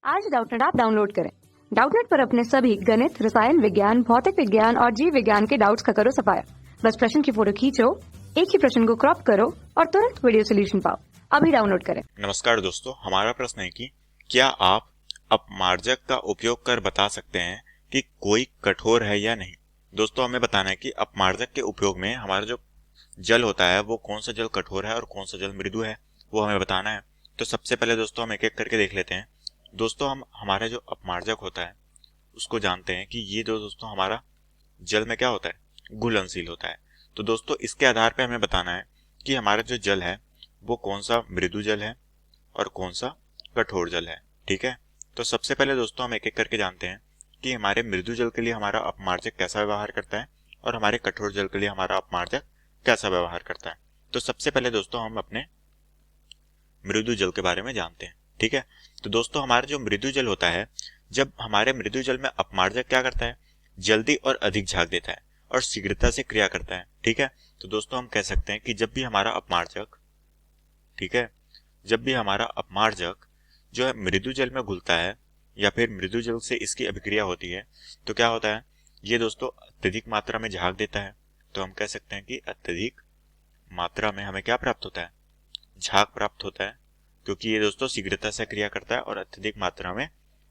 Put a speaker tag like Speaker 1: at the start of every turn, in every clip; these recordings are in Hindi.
Speaker 1: आज डाउटनेट ऐप डाउनलोड करें। डाउटनेट पर अपने सभी गणित, रसायन विज्ञान, भौतिक विज्ञान और जीव विज्ञान के डाउट्स का करो सफाया। बस प्रश्न की फोटो खींचो, एक ही प्रश्न को क्रॉप करो और तुरंत वीडियो सोल्यूशन पाओ। अभी डाउनलोड करें।
Speaker 2: नमस्कार दोस्तों, हमारा प्रश्न है कि क्या आप अपमार्जक का उपयोग कर बता सकते हैं कि कोई कठोर है या नहीं। दोस्तों, हमें बताना है कि अपमार्जक के उपयोग में हमारा जो जल होता है वो कौन सा जल कठोर है और कौन सा जल मृदु है, वो हमें बताना है। तो सबसे पहले दोस्तों हम एक एक करके देख लेते हैं। दोस्तों, हम हमारा जो अपमार्जक होता है उसको जानते हैं कि ये जो दोस्तों हमारा जल में क्या होता है, घुलनशील होता है। तो दोस्तों इसके आधार पे हमें बताना है कि हमारा जो जल है वो कौन सा मृदु जल है और कौन सा कठोर जल है। ठीक है, तो सबसे पहले दोस्तों हम एक एक करके जानते हैं कि हमारे मृदु जल के लिए हमारा अपमार्जक कैसा व्यवहार करता है और हमारे कठोर जल के लिए हमारा अपमार्जक कैसा व्यवहार करता है। तो सबसे पहले दोस्तों हम अपने मृदु जल के बारे में जानते हैं। ठीक है, तो दोस्तों हमारा जो मृदु जल होता है, जब हमारे मृदु जल में अपमार्जक क्या करता है, जल्दी और अधिक झाग देता है और शीघ्रता से क्रिया करता है। ठीक है, तो दोस्तों हम कह सकते हैं कि जब भी हमारा अपमार्जक, ठीक है, जब भी हमारा अपमार्जक जो है मृदु जल में घुलता है या फिर मृदु जल से इसकी अभिक्रिया होती है तो क्या होता है, ये दोस्तों अत्यधिक मात्रा में झाग देता है। तो हम कह सकते हैं कि अत्यधिक मात्रा में हमें क्या प्राप्त होता है, झाग प्राप्त होता है, क्योंकि ये दोस्तों शीघ्रता से क्रिया करता है और अत्यधिक मात्रा में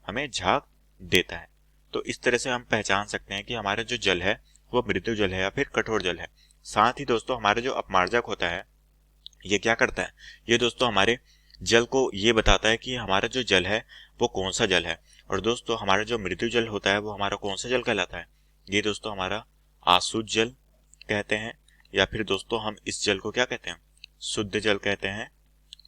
Speaker 2: हमें झाग देता है। तो इस तरह से हम पहचान सकते हैं कि हमारा जो जल है वो मृदु जल है या फिर कठोर जल है। साथ ही दोस्तों हमारा जो अपमार्जक होता है ये क्या करता है, ये दोस्तों हमारे जल को ये बताता है कि हमारा जो जल है वो कौन सा जल है। और दोस्तों हमारा जो मृदु जल होता है वो हमारा कौन सा जल कहलाता है, ये दोस्तों हमारा आशुद्ध जल कहते हैं, या फिर दोस्तों हम इस जल को क्या कहते हैं, शुद्ध जल कहते हैं।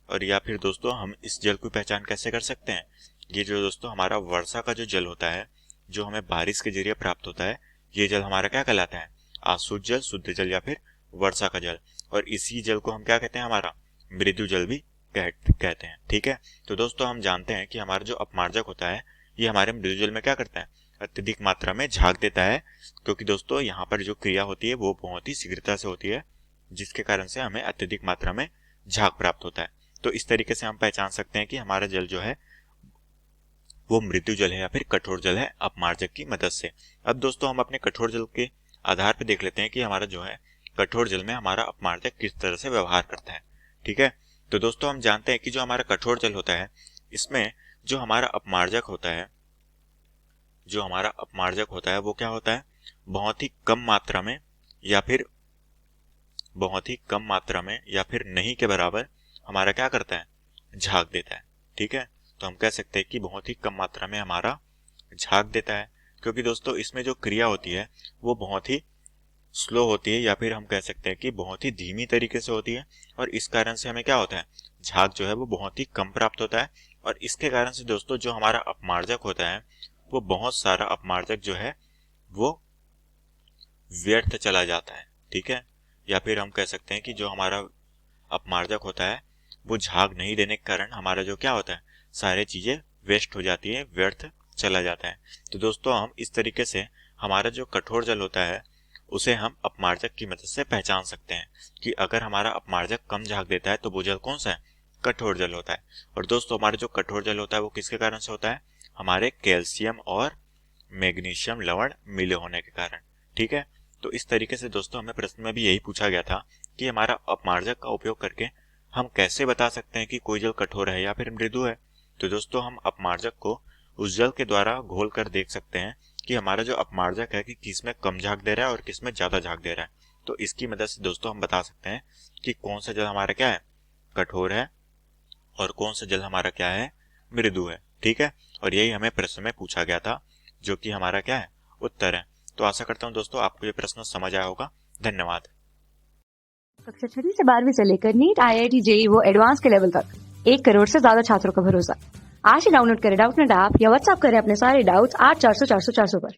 Speaker 2: और या फिर दोस्तों हम इस जल की पहचान कैसे कर सकते हैं, ये जो दोस्तों हमारा वर्षा का जो जल होता है, जो हमें बारिश के जरिए प्राप्त होता है, ये जल हमारा क्या कहलाता है, अशुद्ध जल, शुद्ध जल या फिर वर्षा का जल। और इसी जल को हम क्या कहते हैं, हमारा मृदु जल भी कहते हैं। ठीक है, तो दोस्तों हम जानते हैं कि हमारा जो अपमार्जक होता है ये हमारे मृदु जल में क्या करता है, अत्यधिक मात्रा में झाग देता है, क्योंकि दोस्तों यहाँ पर जो क्रिया होती है वो बहुत ही शीघ्रता से होती है, जिसके कारण से हमें अत्यधिक मात्रा में झाग प्राप्त होता है। तो इस तरीके से हम पहचान सकते हैं कि हमारा जल जो है वो मृदु जल है या फिर कठोर जल है अपमार्जक की मदद से। अब दोस्तों हम अपने कठोर जल के आधार पर देख लेते हैं कि हमारा जो है कठोर जल में हमारा अपमार्जक किस तरह से व्यवहार करता है। ठीक है, तो दोस्तों हम जानते हैं कि जो हमारा कठोर जल होता है इसमें जो हमारा अपमार्जक होता है, जो हमारा अपमार्जक होता है वो क्या होता है, बहुत ही कम मात्रा में या फिर बहुत ही कम मात्रा में या फिर नहीं के बराबर हमारा क्या करता है, झाग देता है। ठीक है, तो हम कह सकते हैं कि बहुत ही कम मात्रा में हमारा झाग देता है, क्योंकि दोस्तों इसमें जो क्रिया होती है वो बहुत ही स्लो होती है, या फिर हम कह सकते हैं कि बहुत ही धीमी तरीके से होती है। और इस कारण से हमें क्या होता है, झाग जो है वो बहुत ही कम प्राप्त होता है। और इसके कारण से दोस्तों जो हमारा अपमार्जक होता है वो बहुत सारा अपमार्जक जो है वो व्यर्थ चला जाता है। ठीक है, या फिर हम कह सकते हैं कि जो हमारा अपमार्जक होता है वो झाग नहीं देने के कारण हमारा जो क्या होता है, सारी चीजें वेस्ट हो जाती है, व्यर्थ चला जाता है। तो दोस्तों हम इस तरीके से हमारा जो कठोर जल होता है उसे हम अपमार्जक की मदद से पहचान सकते हैं कि अगर हमारा अपमार्जक कम झाग देता है तो वो जल कौन सा है, कठोर जल होता है। और दोस्तों हमारा जो कठोर जल होता है वो किसके कारण से होता है, हमारे कैल्शियम और मैग्नीशियम लवण मिले होने के कारण। ठीक है, तो इस तरीके से दोस्तों हमें प्रश्न में भी यही पूछा गया था कि हमारा अपमार्जक का उपयोग करके हम कैसे बता सकते हैं कि कोई जल कठोर है या फिर मृदु है। तो दोस्तों हम अपमार्जक को उस जल के द्वारा घोल कर देख सकते हैं कि हमारा जो अपमार्जक है कि किसमें कम झाग दे रहा है और किसमें ज्यादा झाग दे रहा है। तो इसकी मदद से दोस्तों हम बता सकते हैं कि कौन सा जल हमारा क्या है, कठोर है, और कौन सा जल हमारा क्या है, मृदु है। ठीक है, और यही हमें प्रश्न में पूछा गया था, जो कि हमारा क्या है, उत्तर है। तो आशा करता हूँ दोस्तों आपको ये प्रश्न समझ आया होगा। धन्यवाद।
Speaker 1: कक्षा 6 से 12वीं से लेकर नीट, IIT, JEE वो एडवांस के लेवल तक 1 करोड़ से ज्यादा छात्रों का भरोसा। आज ही डाउनलोड करें डाउटनेट ऐप या व्हाट्सएप करें अपने सारे डाउट्स 8400 400 400 पर।